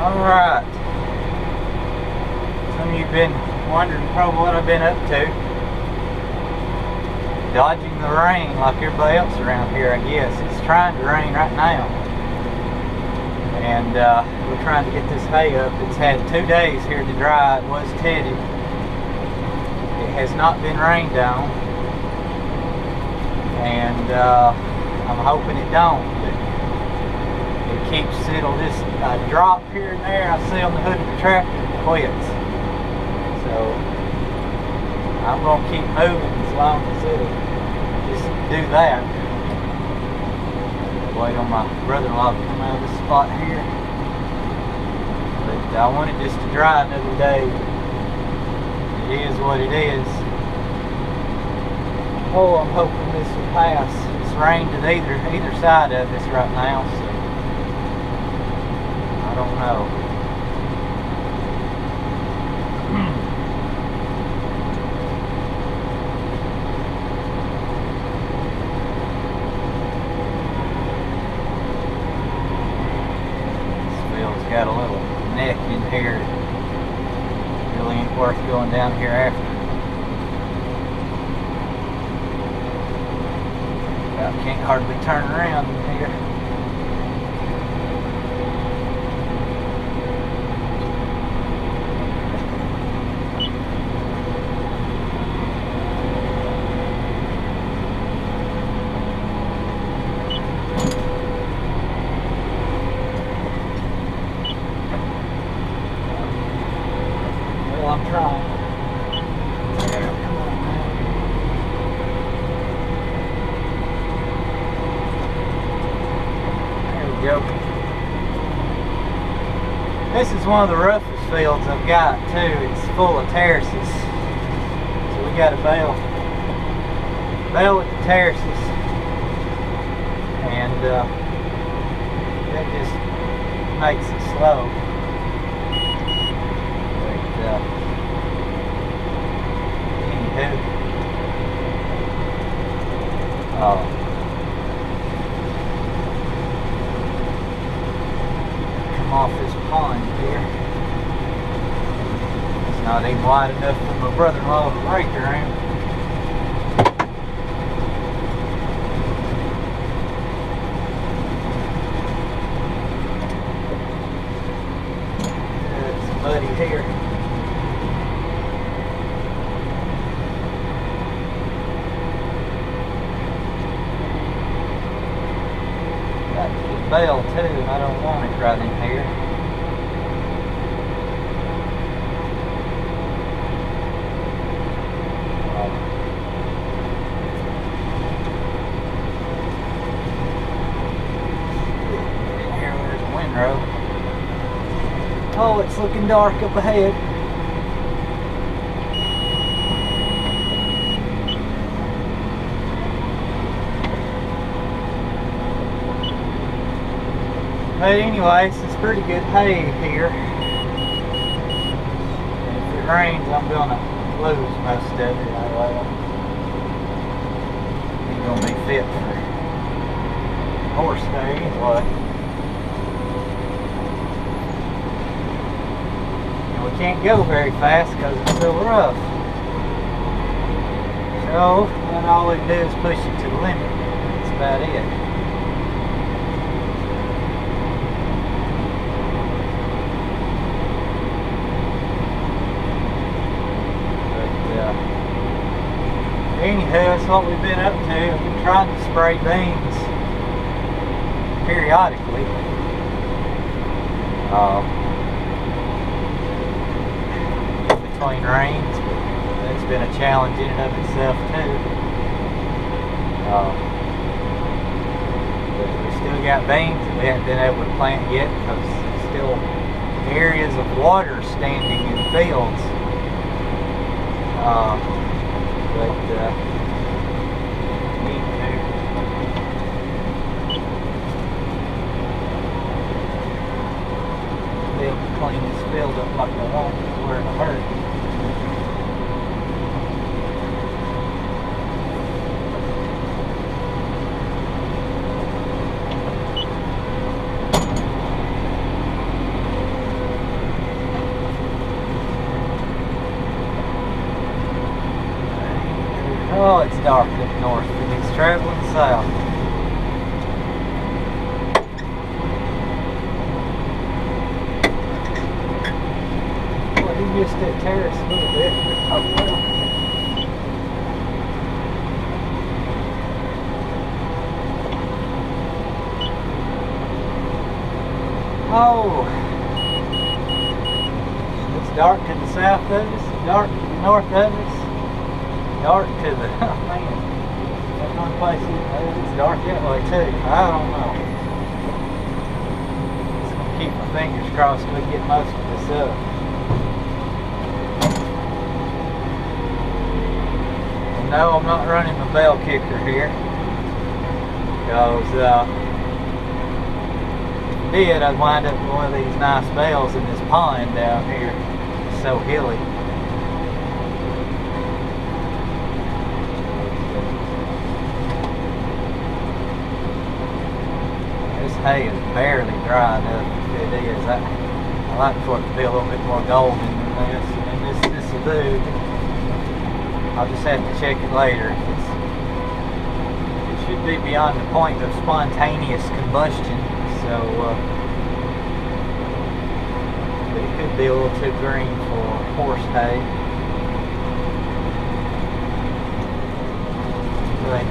Alright. Some of you have been wondering probably what I've been up to. Dodging the rain like everybody else around here, I guess. It's trying to rain right now. And we're trying to get this hay up. It's had 2 days here to dry. It was tedded. It has not been rained on. And I'm hoping it don't. But it keeps, it'll just drop here and there. I see on the hood of the tractor, it quits. So I'm going to keep moving as long as it'll just do that. Wait on my brother-in-law to come out of this spot here. But I want it just to dry another day. It is what it is. Oh, I'm hoping this will pass. It's rained to either side of us right now, so I don't know. Got a little neck in here. Really ain't worth going down here after. I can't hardly turn around in here. I'm trying. There, come on, man. There we go. This is one of the roughest fields I've got too. It's full of terraces. So we got a bale with the terraces. And that just makes it slow. Come off this pond here. It's not even wide enough for my brother-in-law to break around. It's muddy here. Bale too, and I don't want it right in here. Here, there's a windrow. Oh, it's looking dark up ahead. But anyways, it's pretty good hay here. And if it rains, I'm gonna lose most of it. Ain't gonna be fit for horse hay anyway. And we can't go very fast because it's so rough. So all we can do is push it to the limit. That's about it. Anywho, that's what we've been up to. I've been trying to spray beans periodically. Between rains, but that's been a challenge in and of itself too. But we still got beans that we haven't been able to plant yet because there's still areas of water standing in fields. But need to be able to clean this field up like I want where it hurts. north, and it's traveling south. Well, he missed that terrace a little bit. Oh, well. Oh, it's dark to the south of us, dark to the north of us, dark to the, oh man, that one place, it's dark that way too. I don't know. Just gonna keep my fingers crossed we get most of this up. And no, I'm not running my bell kicker here, because I'd wind up with one of these nice bells in this pond down here. It's so hilly. This hay is barely dry enough if it is. I like for it to be a little bit more golden than this, and this will do. I'll just have to check it later. It should be beyond the point of spontaneous combustion. So, but it could be a little too green for horse hay. But it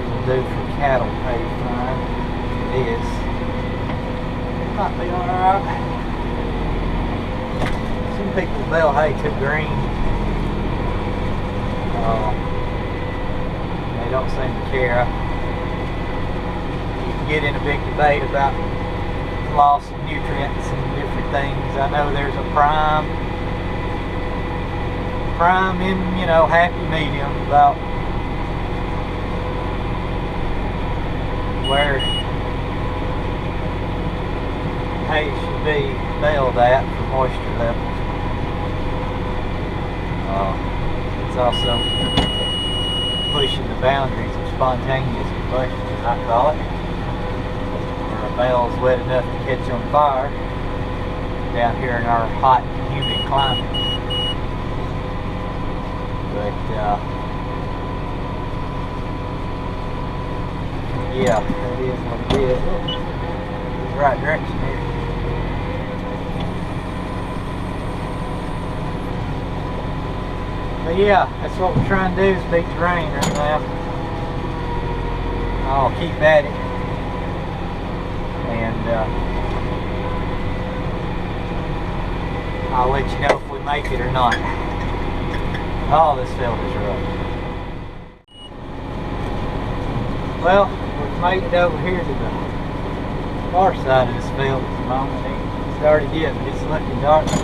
will do for cattle hay fine. It is. It might be alright. Some people bale hay too green. They don't seem to care. Get in a big debate about loss of nutrients and different things. I know there's a prime in, you know, happy medium about where hay should be baled at for moisture levels. It's also pushing the boundaries of spontaneous combustion, as I call it. Bale's wet enough to catch on fire down here in our hot and humid climate. But yeah, that is what it is. It's the right direction here. But yeah, that's what we're trying to do, is beat the rain right now. I'll keep at it. And I'll let you know if we make it or not. Oh, this field is rough. Well, we've made it over here to the far side of this field at the moment. It's already getting, it's looking dark to the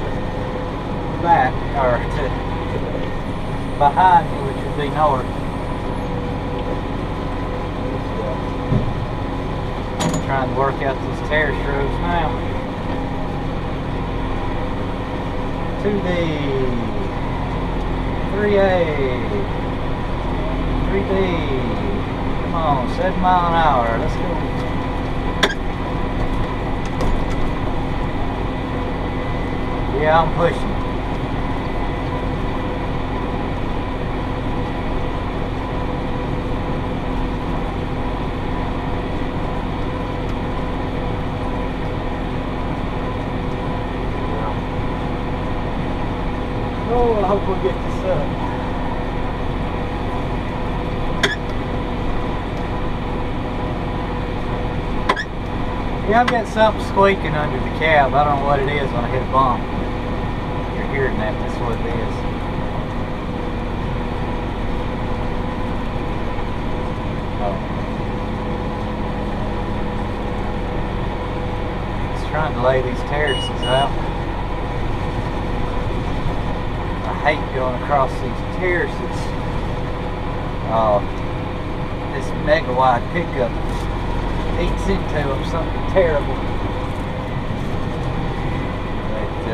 back, or to behind me, which would be north. Trying to work out these terrace roads now. To the 3A, 3B. Come on, 7 mile an hour. Let's go. Yeah, I'm pushing. Oh, I hope we'll get this up. Yeah, I've got something squeaking under the cab. I don't know what it is when I hit a bump. You're hearing that, that's what it is. Just trying to lay these terraces out. I hate going across these terraces. This mega wide pickup eats into them something terrible. But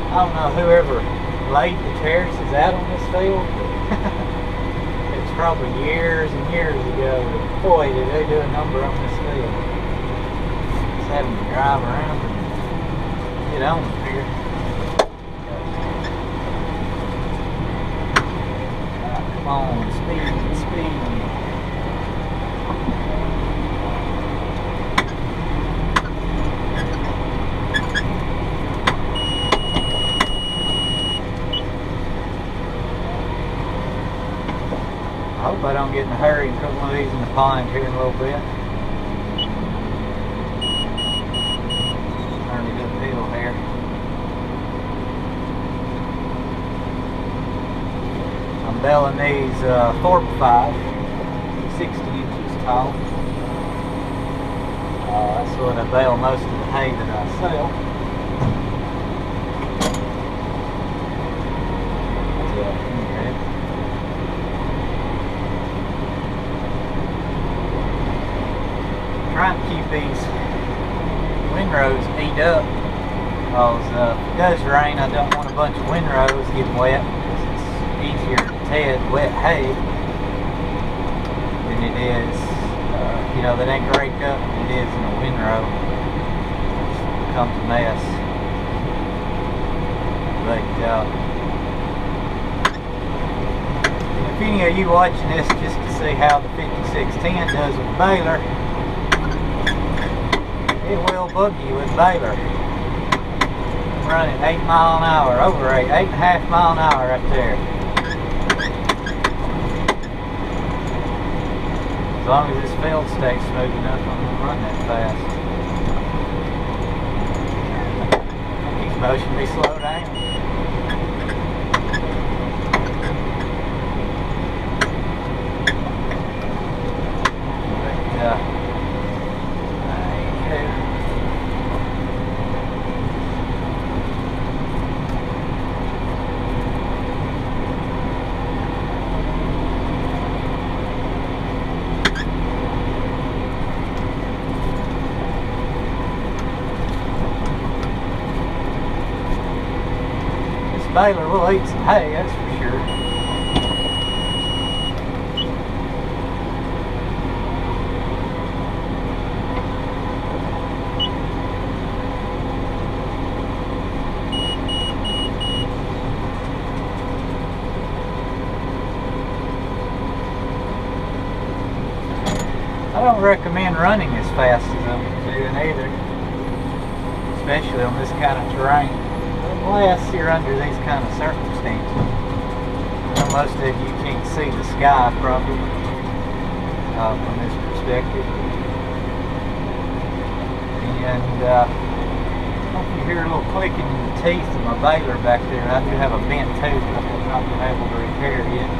I don't know whoever laid the terraces out on this field. It's probably years and years ago. But boy, did they do a number on this field. Just having to drive around and get on here. Come on, speed, speed. I hope I don't get in a hurry and put one of these in the pond here in a little bit. Turn it uphill here. I'm baling these 4x5, 60 inches tall. That's what I bale most of the hay that I sell. Trying to keep these windrows eat up, because if it does rain, I don't want a bunch of windrows getting wet, because it's easier to head wet hay than it is, that ain't raked up than it is in a windrow. It becomes a mess. But if any of you watching this just to see how the 5610 does with Baler, it will boogie with Baler. I'm running 8 mile an hour, over 8.5 mile an hour right there. As long as this field stays smooth enough, I'm going to run that fast. Keep motion me slow down. But, Baler will eat some hay, that's for sure. I don't recommend running as fast as I'm doing either, especially on this kind of terrain. Unless you're under these kind of circumstances. Most of you can't see the sky probably from this perspective. And hope you hear a little clicking in the teeth of my baler back there. I do have a bent tooth that I've not been able to repair yet.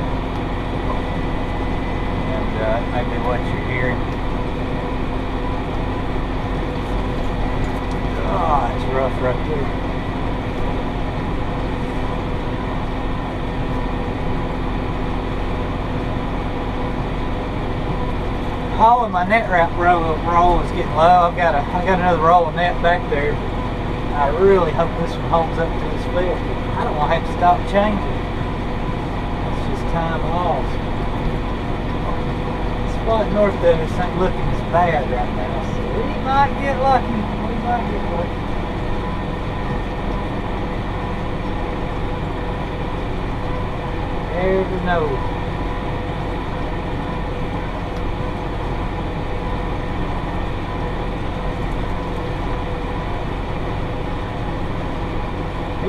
And that may be what you're hearing. Oh, it's rough right there. Hauling my net wrap roll is getting low. I got another roll of net back there. I really hope this one holds up to this field. I don't want to have to stop changing. It's just time lost. The spot north of us ain't looking as bad right now, so we might get lucky. We might get lucky. Never know.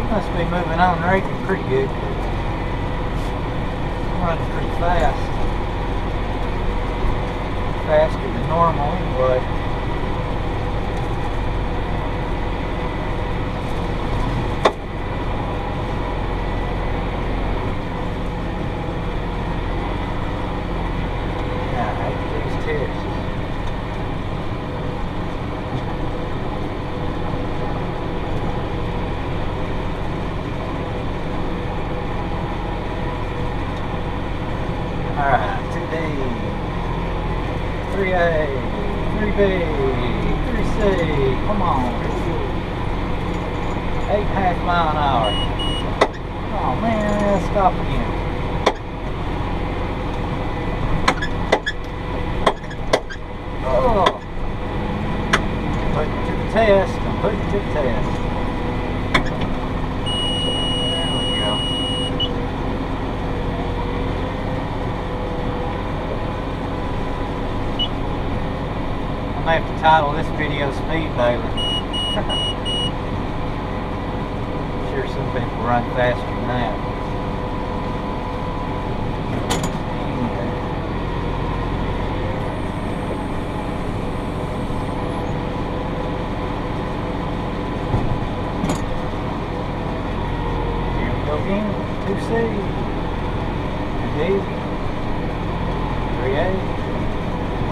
Must be moving on raking pretty good. I'm running pretty fast. Faster than normal anyway. Yeah, I hate these tests. Alright, 2D, 3A, 3B, 3C, come on. 8.5 mile an hour. Oh man, stop again. Oh. Put it to the test, I'm putting it to the test. may have to title this video Speed Baler. I'm sure some people run faster than that. Here we go again. 2C. D. 3A.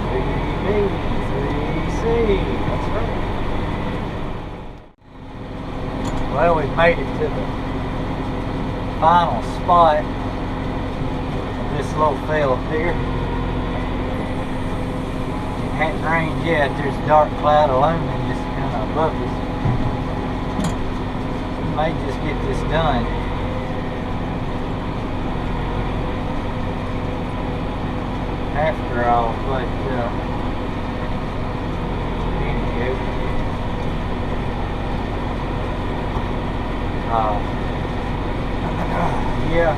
3B. 3C. That's right. Well, we've made it to the final spot of this little field here. It hadn't rained yet. There's a dark cloud of aluminum just kind of above us. We may just get this done. After all, but anywho, yeah,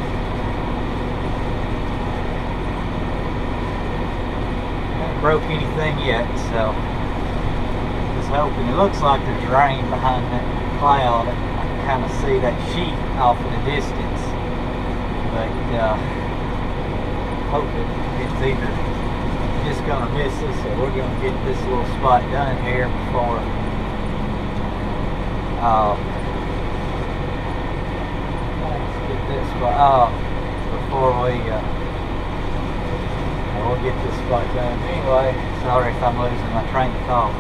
haven't broke anything yet, so just hoping. It looks like there's rain behind that cloud. I can kind of see that sheet off in the distance, but hope it's either just gonna miss us or we're gonna get this little spot done here before let's get this spot before we'll get this spot done. Anyway, sorry if I'm losing my train of thought.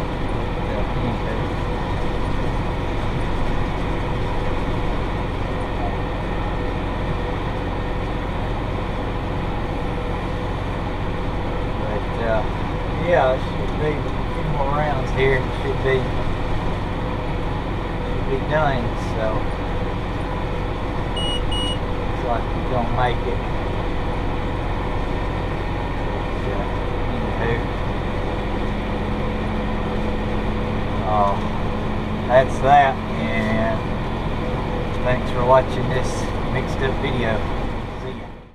Yeah, it should be a few more rounds here. It should be done. So looks like we're gonna make it. Anywho, that's that. And thanks for watching this mixed up video.